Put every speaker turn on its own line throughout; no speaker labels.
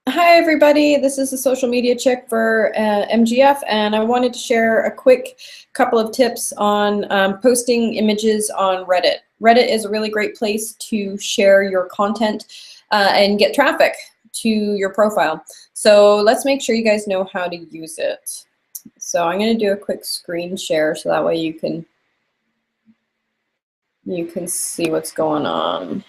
Hi everybody, this is the social media chick for MGF, and I wanted to share a quick couple of tips on posting images on Reddit. Reddit is a really great place to share your content and get traffic to your profile. So let's make sure you guys know how to use it. So I'm going to do a quick screen share so that way you can see what's going on.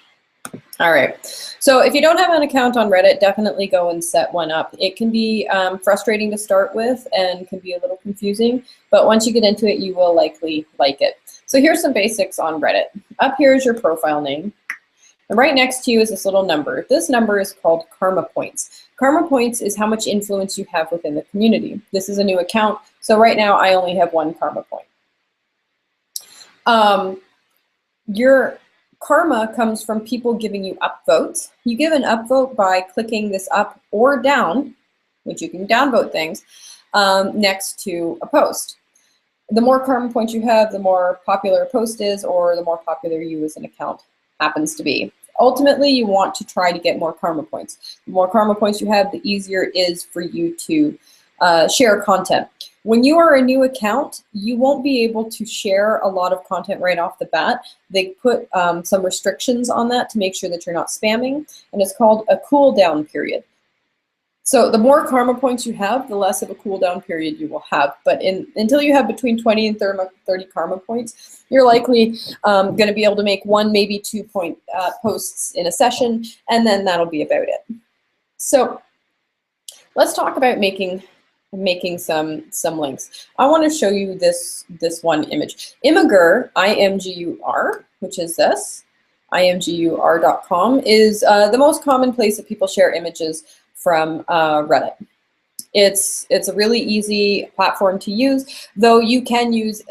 All right, so if you don't have an account on Reddit, definitely go and set one up. It can be frustrating to start with and can be a little confusing, but once you get into it, you will likely like it. So here's some basics on Reddit. Up here is your profile name. And right next to you is this little number. This number is called Karma Points. Karma Points is how much influence you have within the community. This is a new account, so right now I only have 1 Karma Point. Your karma comes from people giving you upvotes. You give an upvote by clicking this up or down, which you can downvote things, next to a post. The more karma points you have, the more popular a post is, or the more popular you as an account happens to be. Ultimately, you want to try to get more karma points. The more karma points you have, the easier it is for you to share content. When you are a new account, you won't be able to share a lot of content right off the bat. They put some restrictions on that to make sure that you're not spamming, and it's called a cooldown period. So the more karma points you have, the less of a cooldown period you will have. But until you have between 20 and 30 karma points, you're likely going to be able to make 1, maybe 2 posts in a session, and then that'll be about it. So let's talk about making some links. I want to show you this one image. Imgur, I-M-G-U-R, which is this, imgur.com, is the most common place that people share images from Reddit. It's a really easy platform to use, though you can use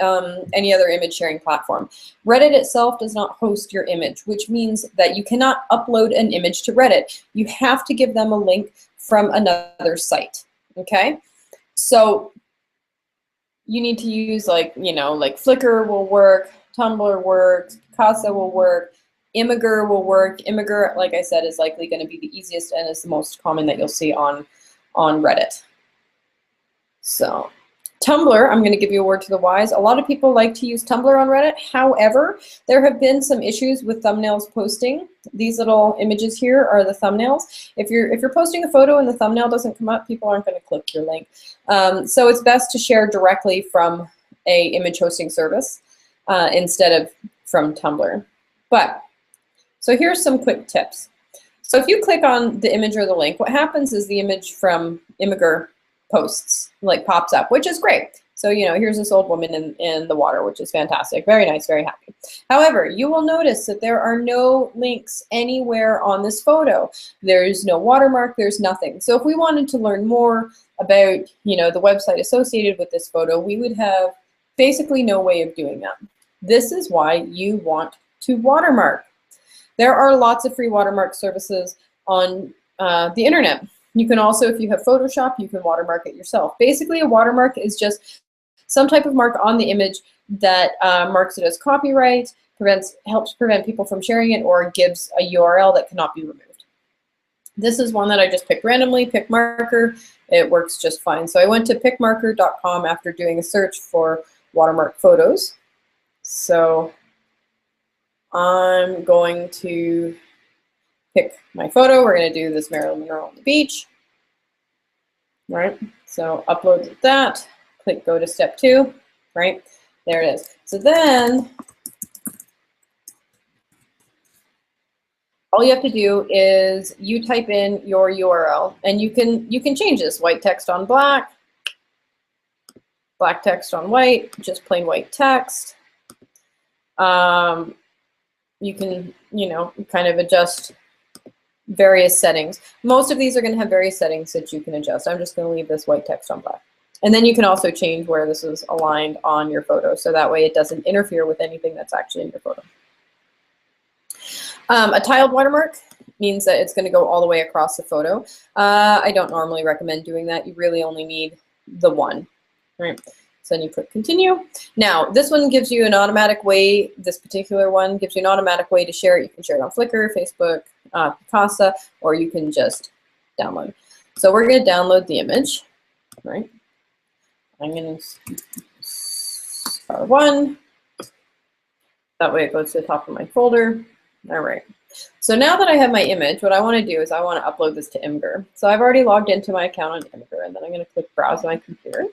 any other image sharing platform. Reddit itself does not host your image, which means that you cannot upload an image to Reddit. You have to give them a link from another site, okay? So you need to use like Flickr will work, Tumblr works, Picasa will work, Imgur will work. Imgur, like I said, is likely going to be the easiest and is the most common that you'll see on Reddit. So Tumblr, I'm going to give you a word to the wise. A lot of people like to use Tumblr on Reddit. However, there have been some issues with thumbnails posting. These little images here are the thumbnails. If you're posting a photo and the thumbnail doesn't come up, people aren't going to click your link. So it's best to share directly from a image hosting service instead of from Tumblr. So here's some quick tips. So if you click on the image or the link, what happens is the image from Imgur posts, like pops up, which is great. So, here's this old woman in the water, which is fantastic. Very nice, very happy. However, you will notice that there are no links anywhere on this photo. There's no watermark, there's nothing. So if we wanted to learn more about, the website associated with this photo, we would have basically no way of doing that. This is why you want to watermark. There are lots of free watermark services on the internet. You can also, if you have Photoshop, you can watermark it yourself. Basically, a watermark is just some type of mark on the image that marks it as copyright, helps prevent people from sharing it, or gives a URL that cannot be removed. This is one that I just picked randomly, PicMarker. It works just fine. So I went to picmarker.com after doing a search for watermark photos. So I'm going to pick my photo. We're going to do this Marilyn Monroe on the beach. Right? So upload that. Click go to step 2. Right? There it is. So then all you have to do is you type in your URL, and you can change this: white text on black, black text on white, just plain white text. You can, kind of adjust various settings. Most of these are going to have various settings that you can adjust. I'm just going to leave this white text on black. And then you can also change where this is aligned on your photo, so that way it doesn't interfere with anything that's actually in your photo. A tiled watermark means that it's going to go all the way across the photo. I don't normally recommend doing that. You really only need the one, right? So then you click continue. Now, this one gives you an automatic way, this particular one gives you an automatic way to share it. You can share it on Flickr, Facebook, Picasa, or you can just download. So we're going to download the image, right? I'm going to *1. That way it goes to the top of my folder. All right. So now that I have my image, what I want to do is I want to upload this to Imgur. So I've already logged into my account on Imgur, and then I'm going to click Browse my computer.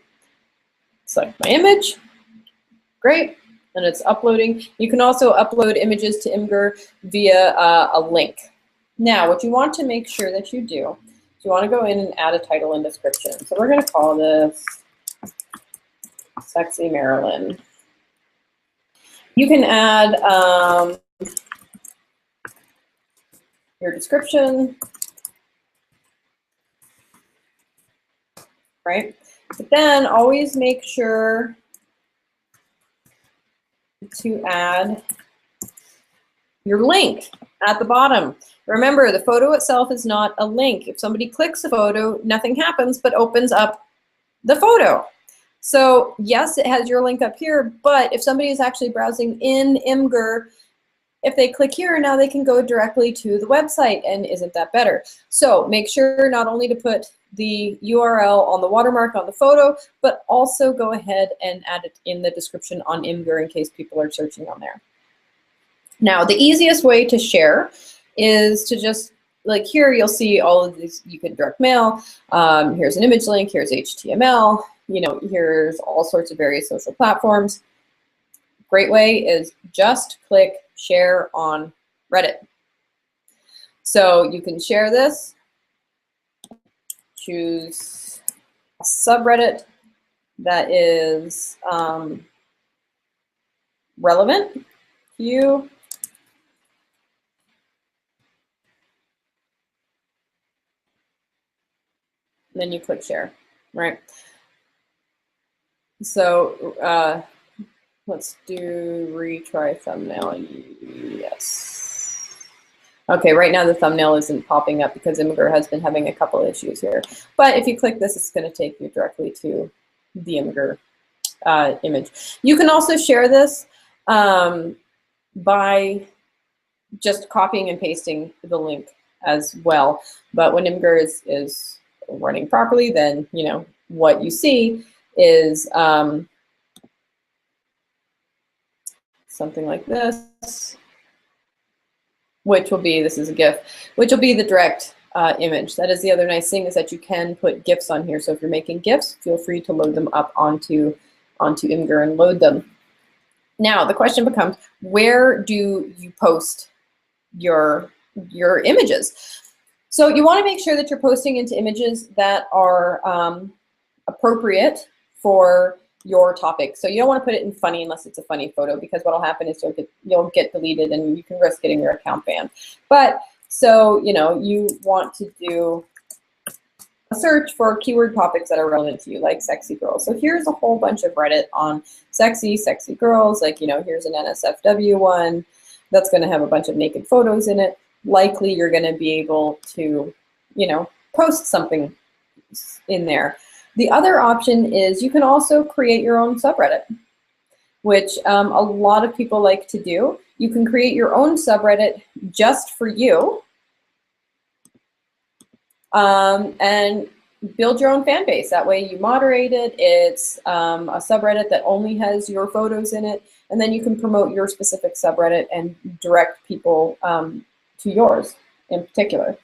Select my image. Great. And it's uploading. You can also upload images to Imgur via a link. Now, what you want to make sure that you do is you want to go in and add a title and description. So we're going to call this Sexy Marilyn. You can add your description, right? But then always make sure to add your link at the bottom. Remember, the photo itself is not a link. If somebody clicks a photo, nothing happens but opens up the photo. So yes, it has your link up here, but if somebody is actually browsing in Imgur, if they click here, now they can go directly to the website, and isn't that better? So make sure not only to put the URL on the watermark on the photo, but also go ahead and add it in the description on Imgur in case people are searching on there. Now, the easiest way to share is to just, like here, you'll see all of these, you can direct mail, here's an image link, here's HTML, you know, here's all sorts of various social platforms. Great way is just click share on Reddit. So you can share this, choose a subreddit that is relevant to you. And then you click share, right? So let's do retry thumbnail. Yes. Okay, right now the thumbnail isn't popping up because Imgur has been having a couple issues here. But if you click this, it's going to take you directly to the Imgur image. You can also share this by just copying and pasting the link as well. But when Imgur is running properly, then you know what you see is something like this, which will be, this is a GIF, which will be the direct image. That is the other nice thing, is that you can put GIFs on here. So if you're making GIFs, feel free to load them up onto Imgur and load them. Now the question becomes, where do you post your images? So you want to make sure that you're posting into images that are appropriate for your topic. So you don't want to put it in funny unless it's a funny photo, because what will happen is you'll get deleted and you can risk getting your account banned. But so, you know, you want to do a search for keyword topics that are relevant to you, like sexy girls. So here's a whole bunch of Reddit on sexy girls. Like, you know, here's an NSFW one that's going to have a bunch of naked photos in it. Likely you're going to be able to, you know, post something in there. The other option is you can also create your own subreddit, which a lot of people like to do. You can create your own subreddit just for you and build your own fan base. That way you moderate it. It's a subreddit that only has your photos in it, and then you can promote your specific subreddit and direct people to yours in particular.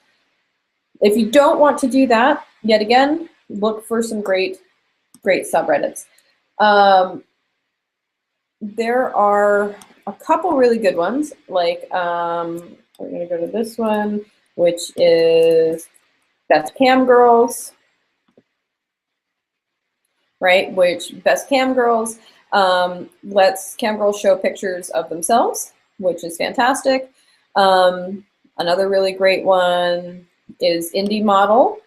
If you don't want to do that, yet again, look for some great subreddits. There are a couple really good ones, like we're gonna go to this one, which is Best Cam Girls, right? Which Best Cam Girls lets cam girls show pictures of themselves, which is fantastic. Another really great one is Indie Model,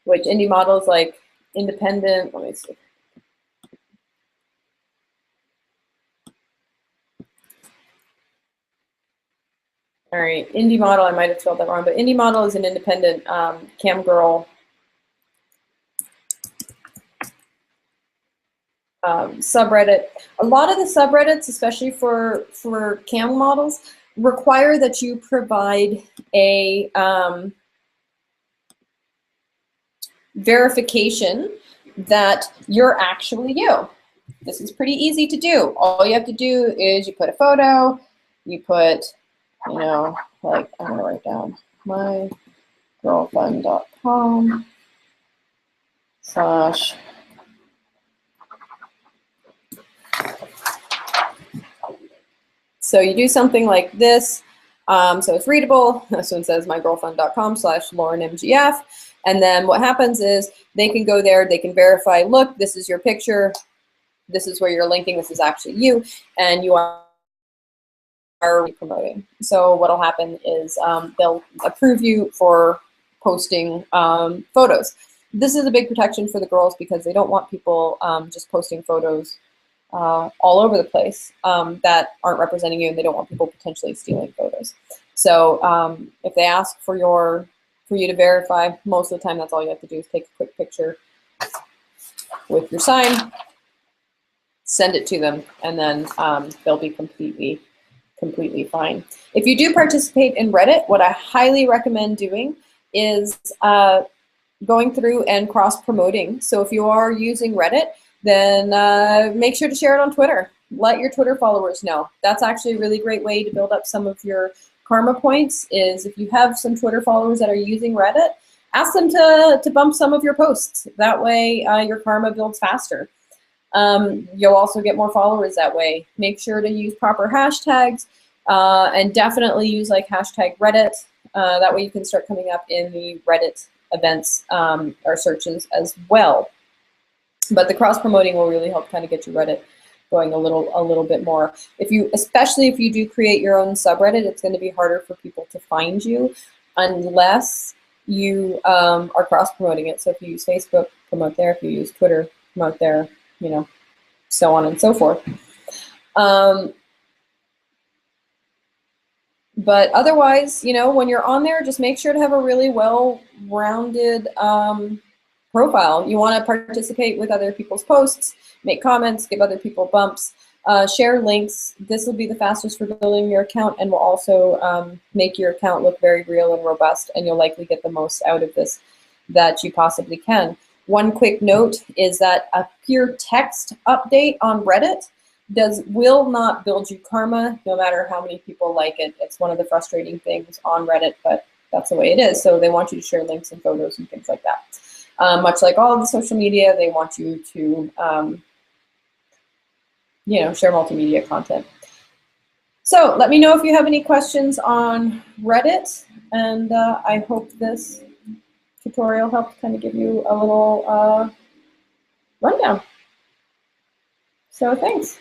which Indie Model is like independent. Let me see. All right, Indie Model, I might have spelled that wrong, but Indie Model is an independent cam girl subreddit. A lot of the subreddits, especially for cam models, require that you provide a verification that you're actually you. This is pretty easy to do. All you have to do is you put a photo, you put, you know, like I'm gonna write down mygirlfriend.com/ So you do something like this. So it's readable. This one says mygirlfriend.com/LaurenMGF. And then what happens is they can go there, they can verify, look, this is your picture, this is where you're linking, this is actually you, and you are promoting. So what'll happen is they'll approve you for posting photos. This is a big protection for the girls because they don't want people just posting photos all over the place that aren't representing you, and they don't want people potentially stealing photos. So if they ask for you to verify, most of the time that's all you have to do is take a quick picture with your sign, send it to them, and then they'll be completely fine. If you do participate in Reddit, what I highly recommend doing is going through and cross-promoting. So if you are using Reddit, then make sure to share it on Twitter. Let your Twitter followers know. That's actually a really great way to build up some of your karma points, is if you have some Twitter followers that are using Reddit, ask them to bump some of your posts. That way your karma builds faster. You'll also get more followers that way. Make sure to use proper hashtags and definitely use like hashtag Reddit. That way you can start coming up in the Reddit events or searches as well. But the cross-promoting will really help kind of get your Reddit going a little bit more. Especially if you do create your own subreddit, it's going to be harder for people to find you unless you are cross-promoting it. So if you use Facebook, promote there. If you use Twitter, promote there, you know, so on and so forth. But otherwise, you know, when you're on there, just make sure to have a really well-rounded profile. You want to participate with other people's posts, make comments, give other people bumps, share links. This will be the fastest for building your account and will also make your account look very real and robust, and you'll likely get the most out of this that you possibly can. One quick note is that a pure text update on Reddit will not build you karma, no matter how many people like it. It's one of the frustrating things on Reddit, but that's the way it is. So they want you to share links and photos and things like that. Much like all of the social media, they want you to, you know, share multimedia content. So let me know if you have any questions on Reddit, and I hope this tutorial helped kind of give you a little rundown. So thanks.